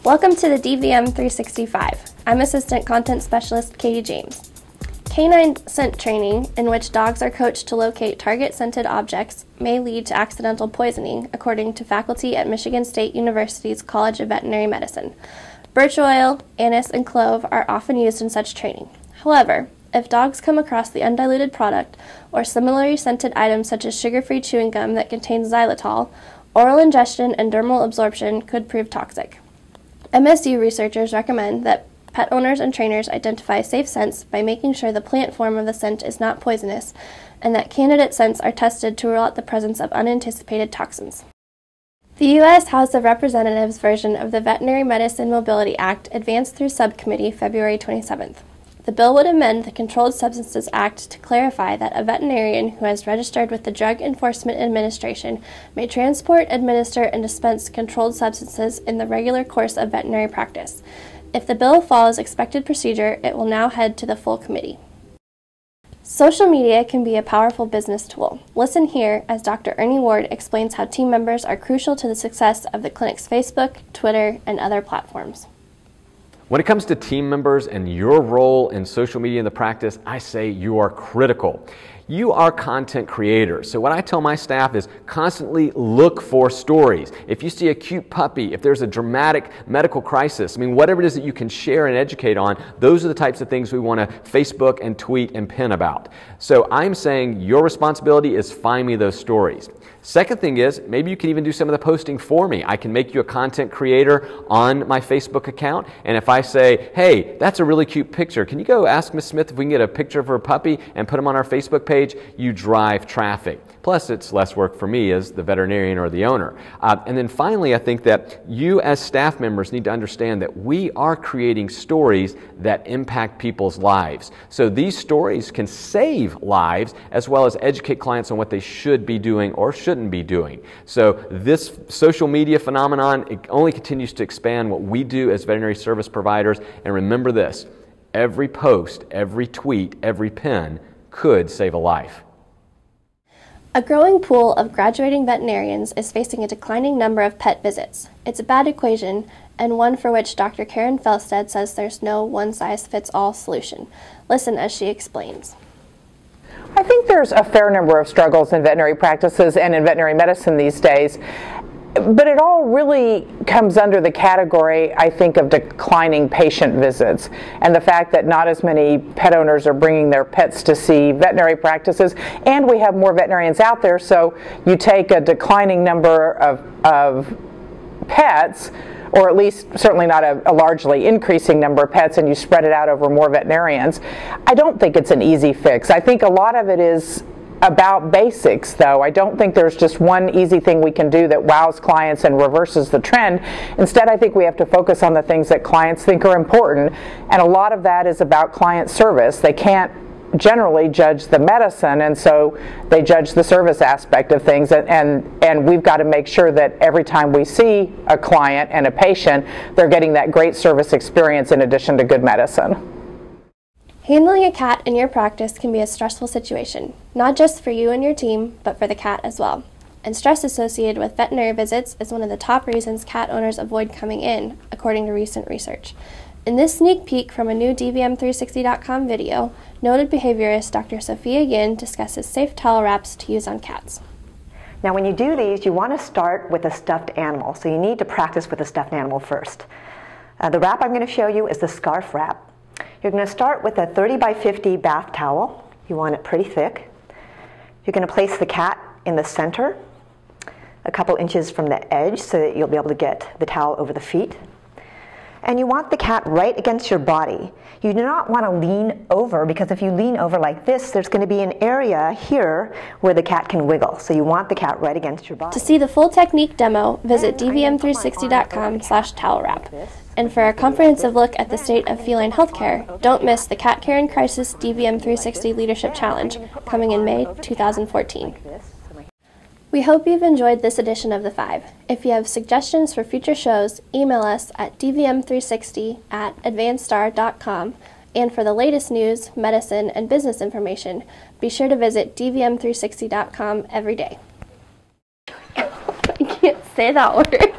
Welcome to the dvm365. I'm Assistant Content Specialist Katie James. Canine scent training, in which dogs are coached to locate target-scented objects, may lead to accidental poisoning, according to faculty at Michigan State University's College of Veterinary Medicine. Birch oil, anise, and clove are often used in such training. However, if dogs come across the undiluted product or similarly scented items such as sugar-free chewing gum that contains xylitol, oral ingestion and dermal absorption could prove toxic. MSU researchers recommend that pet owners and trainers identify safe scents by making sure the plant form of the scent is not poisonous and that candidate scents are tested to rule out the presence of unanticipated toxins. The U.S. House of Representatives version of the Veterinary Medicine Mobility Act advanced through subcommittee February 27th. The bill would amend the Controlled Substances Act to clarify that a veterinarian who has registered with the Drug Enforcement Administration may transport, administer, and dispense controlled substances in the regular course of veterinary practice. If the bill follows expected procedure, it will now head to the full committee. Social media can be a powerful business tool. Listen here as Dr. Ernie Ward explains how team members are crucial to the success of the clinic's Facebook, Twitter, and other platforms. When it comes to team members and your role in social media in the practice, I say you are critical. You are content creators, so what I tell my staff is constantly look for stories. If you see a cute puppy, if there's a dramatic medical crisis, whatever it is that you can share and educate on, those are the types of things we want to Facebook and tweet and pin about. So I'm saying your responsibility is find me those stories. Second thing is, maybe you can even do some of the posting for me. I can make you a content creator on my Facebook account, and if I say, hey, that's a really cute picture, can you go ask Miss Smith if we can get a picture of her puppy and put them on our Facebook page? You drive traffic. Plus, it's less work for me as the veterinarian or the owner. And then finally, I think that you as staff members need to understand that we are creating stories that impact people's lives. So these stories can save lives as well as educate clients on what they should be doing or shouldn't be doing. So this social media phenomenon, it only continues to expand what we do as veterinary service providers. And remember this, every post, every tweet, every pin could save a life. A growing pool of graduating veterinarians is facing a declining number of pet visits. It's a bad equation, and one for which Dr. Karen Felsted says there's no one-size-fits-all solution. Listen as she explains. I think there's a fair number of struggles in veterinary practices and in veterinary medicine these days. But it all really comes under the category, I think, of declining patient visits and the fact that not as many pet owners are bringing their pets to see veterinary practices, and we have more veterinarians out there, so you take a declining number of pets, or at least certainly not a largely increasing number of pets, and you spread it out over more veterinarians. I don't think it's an easy fix. I think a lot of it is about basics, though. I don't think there's just one easy thing we can do that wows clients and reverses the trend. Instead, I think we have to focus on the things that clients think are important, and a lot of that is about client service. They can't generally judge the medicine, and so they judge the service aspect of things, and we've got to make sure that every time we see a client and a patient, they're getting that great service experience in addition to good medicine. Handling a cat in your practice can be a stressful situation, not just for you and your team, but for the cat as well. And stress associated with veterinary visits is one of the top reasons cat owners avoid coming in, according to recent research. In this sneak peek from a new dvm360.com video, noted behaviorist Dr. Sofia Yin discusses safe towel wraps to use on cats. Now when you do these, you want to start with a stuffed animal, so you need to practice with a stuffed animal first. The wrap I'm going to show you is the scarf wrap. You're going to start with a 30 by 50 bath towel. You want it pretty thick. You're going to place the cat in the center, a couple inches from the edge so that you'll be able to get the towel over the feet. And you want the cat right against your body. You do not want to lean over, because if you lean over like this, there's going to be an area here where the cat can wiggle. So you want the cat right against your body. To see the full technique demo, visit dvm360.com/towel wrap. And for a comprehensive look at the state of feline healthcare, don't miss the Cat Care and Crisis DVM360 Leadership Challenge, coming in May 2014. We hope you've enjoyed this edition of The Five. If you have suggestions for future shows, email us at dvm360@advancedstar.com. And for the latest news, medicine, and business information, be sure to visit dvm360.com every day. I can't say that word.